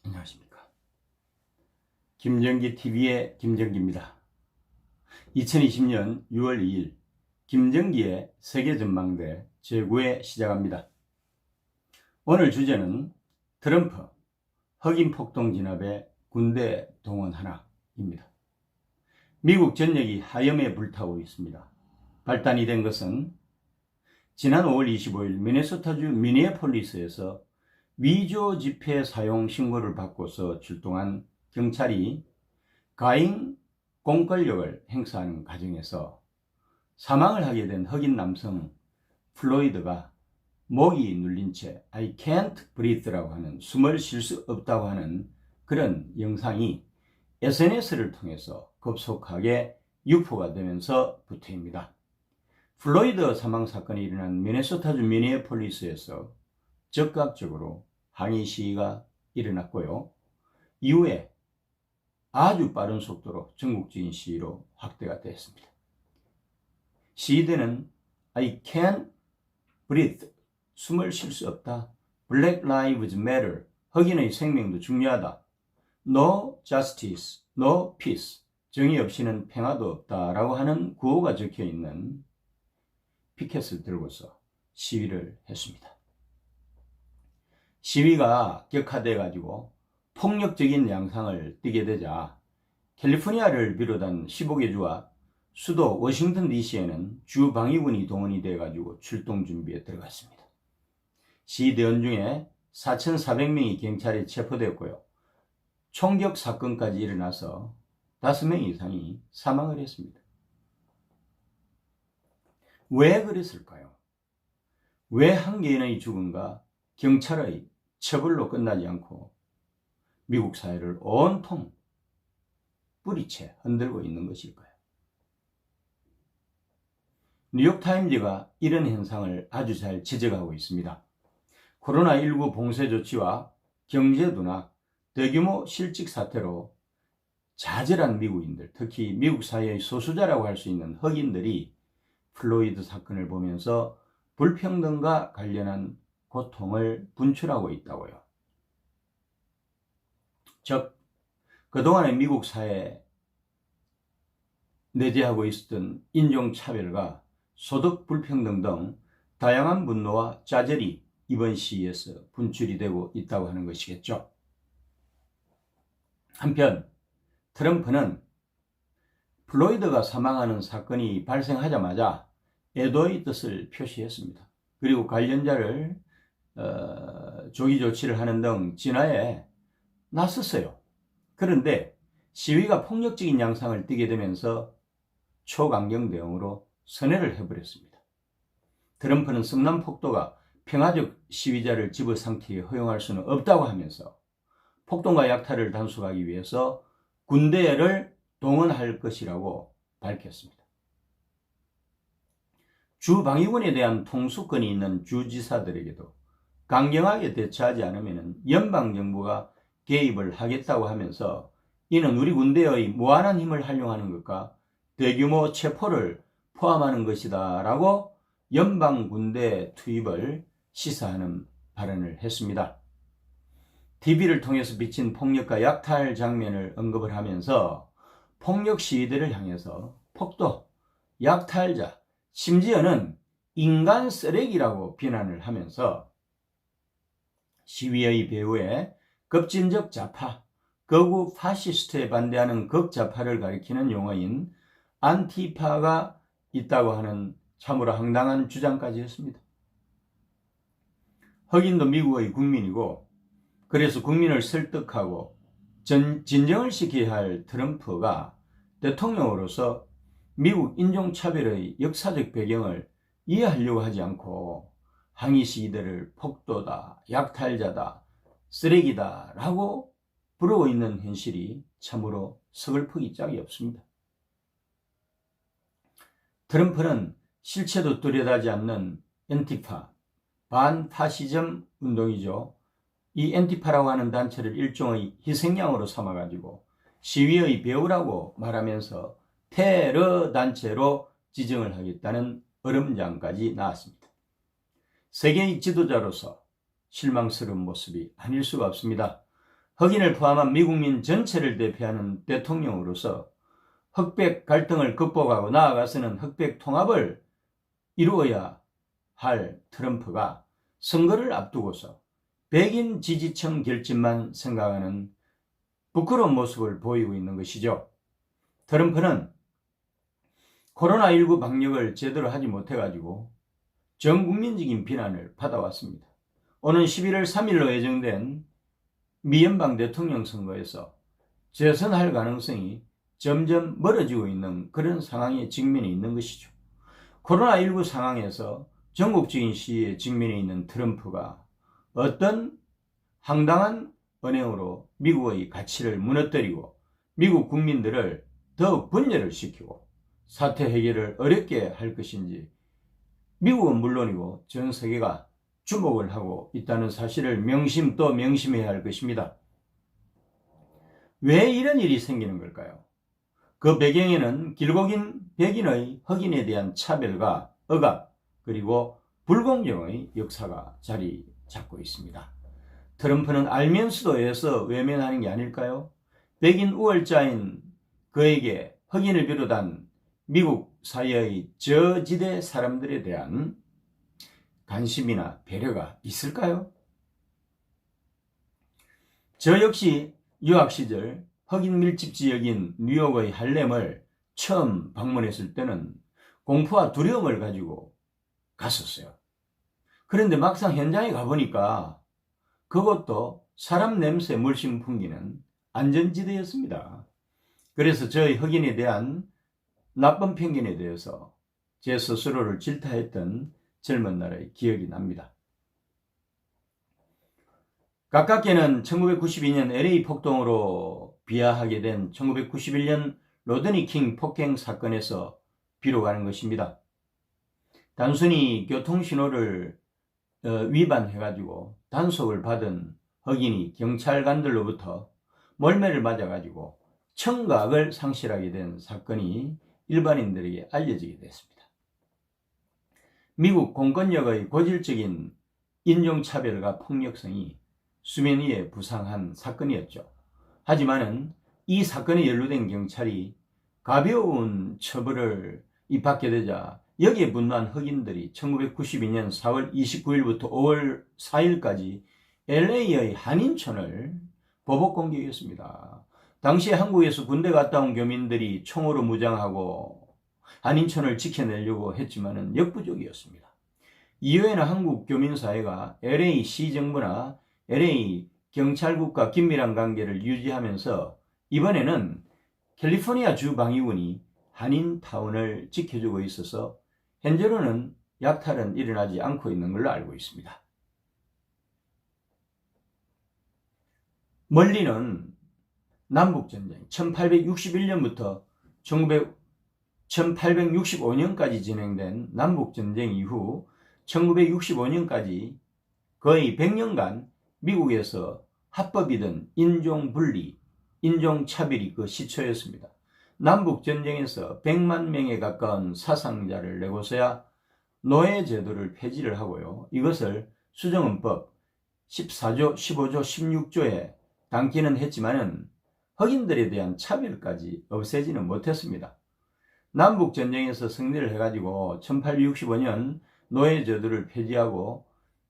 안녕하십니까. 김정기 TV의 김정기입니다. 2020년 6월 2일 김정기의 세계전망대 제9회 시작합니다. 오늘 주제는 트럼프 흑인 폭동 진압에 군대 동원하나입니다. 미국 전역이 하염에 불타고 있습니다. 발단이 된 것은 지난 5월 25일 미네소타주 미니애폴리스에서 위조 지폐 사용 신고를 받고서 출동한 경찰이 가잉 공권력을 행사하는 과정에서 사망을 하게 된 흑인 남성 플로이드가 목이 눌린 채 I can't breathe라고 하는 숨을 쉴 수 없다고 하는 그런 영상이 SNS를 통해서 급속하게 유포가 되면서 부터입니다. 플로이드 사망 사건이 일어난 미네소타주 미니애폴리스에서 즉각적으로 항의 시위가 일어났고요. 이후에 아주 빠른 속도로 전국적인 시위로 확대가 됐습니다. 시위대는 I can't breathe, 숨을 쉴 수 없다. Black lives matter, 흑인의 생명도 중요하다. No justice, no peace, 정의 없이는 평화도 없다라고 하는 구호가 적혀있는 피켓을 들고서 시위를 했습니다. 시위가 격화돼 가지고 폭력적인 양상을 띠게 되자 캘리포니아를 비롯한 15개 주와 수도 워싱턴 DC에는 주 방위군이 동원이 돼 가지고 출동 준비에 들어갔습니다. 시위대원 중에 4,400명이 경찰에 체포되었고요. 총격 사건까지 일어나서 5명 이상이 사망을 했습니다. 왜 그랬을까요? 왜 한 개인의 죽음과 경찰의 처벌로 끝나지 않고 미국 사회를 온통 뿌리채 흔들고 있는 것일까요? 뉴욕타임즈가 이런 현상을 아주 잘 지적하고 있습니다. 코로나19 봉쇄 조치와 경제 둔화, 대규모 실직 사태로 좌절한 미국인들, 특히 미국 사회의 소수자라고 할 수 있는 흑인들이 플로이드 사건을 보면서 불평등과 관련한 고통을 분출하고 있다고요. 즉, 그동안의 미국 사회에 내재하고 있었던 인종차별과 소득 불평등 등 다양한 분노와 좌절이 이번 시위에서 분출이 되고 있다고 하는 것이겠죠. 한편 트럼프는 플로이드가 사망하는 사건이 발생하자마자 애도의 뜻을 표시했습니다. 그리고 관련자를 조기 조치를 하는 등 진화에 나섰어요. 그런데 시위가 폭력적인 양상을 띠게 되면서 초강경 대응으로 선회를 해버렸습니다. 트럼프는 성남폭도가 평화적 시위자를 집어삼키게 허용할 수는 없다고 하면서 폭동과 약탈을 단속하기 위해서 군대를 동원할 것이라고 밝혔습니다. 주 방위군에 대한 통수권이 있는 주지사들에게도 강경하게 대처하지 않으면 연방정부가 개입을 하겠다고 하면서 이는 우리 군대의 무한한 힘을 활용하는 것과 대규모 체포를 포함하는 것이다 라고 연방군대 투입을 시사하는 발언을 했습니다. TV를 통해서 비친 폭력과 약탈 장면을 언급을 하면서 폭력 시위대를 향해서 폭도, 약탈자, 심지어는 인간 쓰레기라고 비난을 하면서 시위의 배후에 급진적 좌파, 극우 파시스트에 반대하는 극좌파를 가리키는 용어인 안티파가 있다고 하는 참으로 황당한 주장까지 했습니다. 흑인도 미국의 국민이고 그래서 국민을 설득하고 진정을 시켜야 할 트럼프가 대통령으로서 미국 인종차별의 역사적 배경을 이해하려고 하지 않고 항의 시위대를 폭도다, 약탈자다, 쓰레기다 라고 부르고 있는 현실이 참으로 서글프기 짝이 없습니다. 트럼프는 실체도 뚜렷하지 않는 엔티파, 반파시즘 운동이죠. 이 엔티파라고 하는 단체를 일종의 희생양으로 삼아가지고 시위의 배후라고 말하면서 테러 단체로 지정을 하겠다는 얼음장까지 나왔습니다. 세계의 지도자로서 실망스러운 모습이 아닐 수가 없습니다. 흑인을 포함한 미국민 전체를 대표하는 대통령으로서 흑백 갈등을 극복하고 나아가서는 흑백 통합을 이루어야 할 트럼프가 선거를 앞두고서 백인 지지층 결집만 생각하는 부끄러운 모습을 보이고 있는 것이죠. 트럼프는 코로나19 방역을 제대로 하지 못해가지고 전 국민적인 비난을 받아왔습니다. 오는 11월 3일로 예정된 미 연방 대통령 선거에서 재선할 가능성이 점점 멀어지고 있는 그런 상황에 직면해 있는 것이죠. 코로나19 상황에서 전국적인 시위에 직면해 있는 트럼프가 어떤 황당한 언행으로 미국의 가치를 무너뜨리고 미국 국민들을 더욱 분열을 시키고 사태 해결을 어렵게 할 것인지 미국은 물론이고 전 세계가 주목을 하고 있다는 사실을 명심 또 명심해야 할 것입니다. 왜 이런 일이 생기는 걸까요? 그 배경에는 길고 긴 백인의 흑인에 대한 차별과 억압 그리고 불공정의 역사가 자리 잡고 있습니다. 트럼프는 알면서도 애써 외면하는 게 아닐까요? 백인 우월자인 그에게 흑인을 비롯한 미국 사회의 저지대 사람들에 대한 관심이나 배려가 있을까요? 저 역시 유학 시절 흑인 밀집 지역인 뉴욕의 할렘을 처음 방문했을 때는 공포와 두려움을 가지고 갔었어요. 그런데 막상 현장에 가보니까 그것도 사람 냄새 물씬 풍기는 안전지대였습니다. 그래서 저희 흑인에 대한 나쁜 편견에 대해서 제 스스로를 질타했던 젊은 날의 기억이 납니다. 가깝게는 1992년 LA 폭동으로 비하하게 된 1991년 로드니 킹 폭행 사건에서 비롯하는 것입니다. 단순히 교통신호를 위반해가지고 단속을 받은 흑인이 경찰관들로부터 몰매를 맞아가지고 청각을 상실하게 된 사건이 일반인들에게 알려지게 됐습니다. 미국 공권력의 고질적인 인종차별과 폭력성이 수면 위에 부상한 사건이었죠. 하지만은 이 사건에 연루된 경찰이 가벼운 처벌을 입학하게 되자 여기에 분노한 흑인들이 1992년 4월 29일부터 5월 4일까지 LA의 한인촌을 보복 공격했습니다. 당시 한국에서 군대 갔다 온 교민들이 총으로 무장하고 한인촌을 지켜내려고 했지만은 역부족이었습니다. 이후에는 한국 교민사회가 LA 시정부나 LA 경찰국과 긴밀한 관계를 유지하면서 이번에는 캘리포니아 주 방위군이 한인타운을 지켜주고 있어서 현재로는 약탈은 일어나지 않고 있는 걸로 알고 있습니다. 멀리는 남북전쟁 1861년부터 1865년까지 진행된 남북전쟁 이후 1965년까지 거의 100년간 미국에서 합법이던 인종분리, 인종차별이 그 시초였습니다. 남북전쟁에서 100만 명에 가까운 사상자를 내고서야 노예제도를 폐지를 하고요. 이것을 수정헌법 14조, 15조, 16조에 담기는 했지만은 흑인들에 대한 차별까지 없애지는 못했습니다. 남북전쟁에서 승리를 해가지고 1865년 노예제도를 폐지하고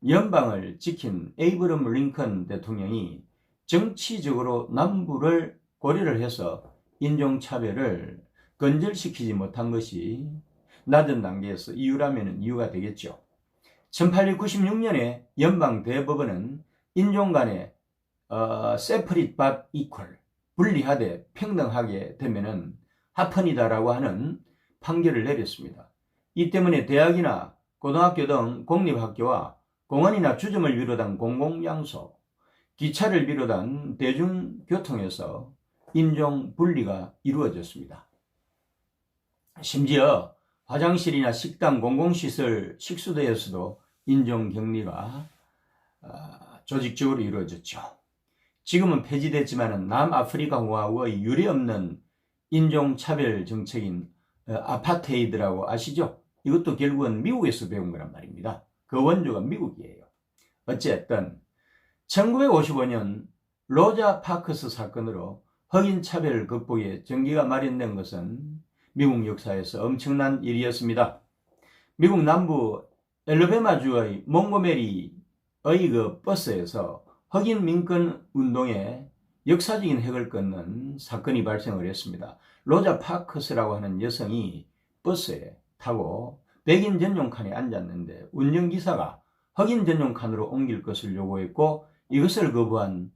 연방을 지킨 에이브럼 링컨 대통령이 정치적으로 남부를 고려를 해서 인종차별을 건절시키지 못한 것이 낮은 단계에서 이유라면 이유가 되겠죠. 1896년에 연방 대법원은 인종 간의 separate but equal, 분리하되 평등하게 되면은 합헌이다라고 하는 판결을 내렸습니다. 이 때문에 대학이나 고등학교 등 공립학교와 공원이나 주점을 비롯한 공공장소, 기차를 비롯한 대중교통에서 인종 분리가 이루어졌습니다. 심지어 화장실이나 식당, 공공시설, 식수대에서도 인종 격리가 조직적으로 이루어졌죠. 지금은 폐지됐지만 남아프리카 공화국의 유례없는 인종차별 정책인 아파테이드라고 아시죠? 이것도 결국은 미국에서 배운 거란 말입니다. 그 원조가 미국이에요. 어쨌든 1955년 로자 파크스 사건으로 흑인 차별 극복의 전기가 마련된 것은 미국 역사에서 엄청난 일이었습니다. 미국 남부 엘러베마주의 몽고메리의 그 버스에서 흑인 민권 운동에 역사적인 획을 긋는 사건이 발생을 했습니다. 로자 파크스라고 하는 여성이 버스에 타고 백인 전용 칸에 앉았는데 운전기사가 흑인 전용 칸으로 옮길 것을 요구했고, 이것을 거부한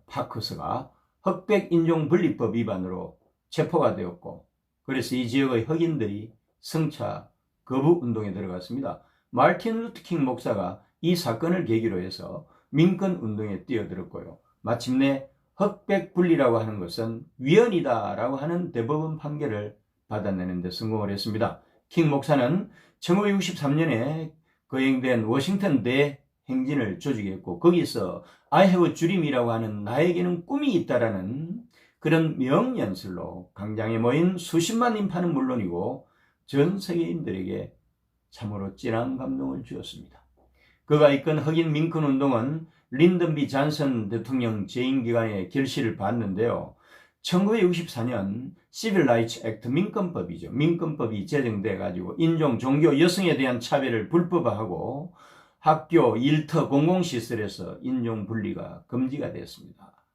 파크스가 흑백 인종 분리법 위반으로 체포가 되었고, 그래서 이 지역의 흑인들이 성차 거부 운동에 들어갔습니다. 마틴 루터킹 목사가 이 사건을 계기로 해서 민권 운동에 뛰어들었고요. 마침내 흑백 분리라고 하는 것은 위헌이다라고 하는 대법원 판결을 받아내는 데 성공을 했습니다. 킹 목사는 1963년에 거행된 워싱턴 대행진을 조직했고, 거기서 I have a dream이라고 하는 나에게는 꿈이 있다라는 그런 명연설로 광장에 모인 수십만 인파는 물론이고 전 세계인들에게 참으로 진한 감동을 주었습니다. 그가 이끈 흑인 민권 운동은 린던 B 존슨 대통령 재임 기간에 결실을 봤는데요. 1964년 시빌 라이츠 액트 민권법이죠. 민권법이 제정돼 가지고 인종, 종교, 여성에 대한 차별을 불법화하고 학교, 일터, 공공시설에서 인종 분리가 금지가 됐습니다.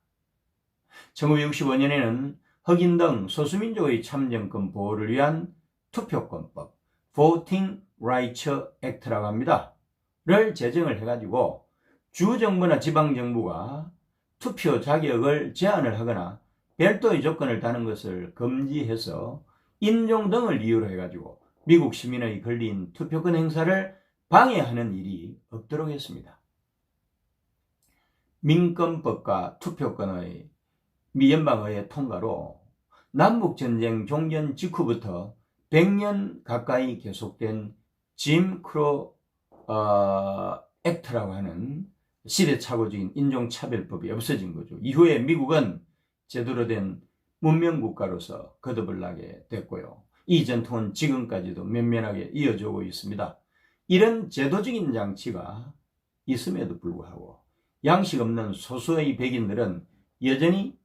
1965년에는 흑인 등 소수민족의 참정권 보호를 위한 투표권법, Voting Rights Act라고 합니다. 를 제정을 해가지고 주정부나 지방정부가 투표 자격을 제한을 하거나 별도의 조건을 다는 것을 금지해서 인종 등을 이유로 해가지고 미국 시민의 권리인 투표권 행사를 방해하는 일이 없도록 했습니다. 민권법과 투표권의 미 연방의회 통과로 남북전쟁 종전 직후부터 100년 가까이 계속된 짐 크로 액트라고 하는 시대착오적인 인종차별법이 없어진 거죠. 이후에 미국은 제대로 된 문명국가로서 거듭을 나게 됐고요. 이 전통은 지금까지도 면면하게 이어져 오고 있습니다. 이런 제도적인 장치가 있음에도 불구하고 양식 없는 소수의 백인들은 여전히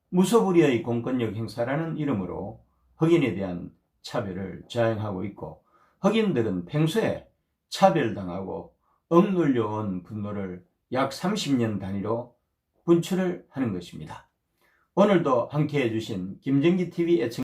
무소불위의 공권력 행사라는 이름으로 흑인에 대한 차별을 자행하고 있고, 흑인들은 평소에 차별당하고 억눌려온 분노를 약 30년 단위로 분출을 하는 것입니다. 오늘도 함께해 주신 김정기TV 애청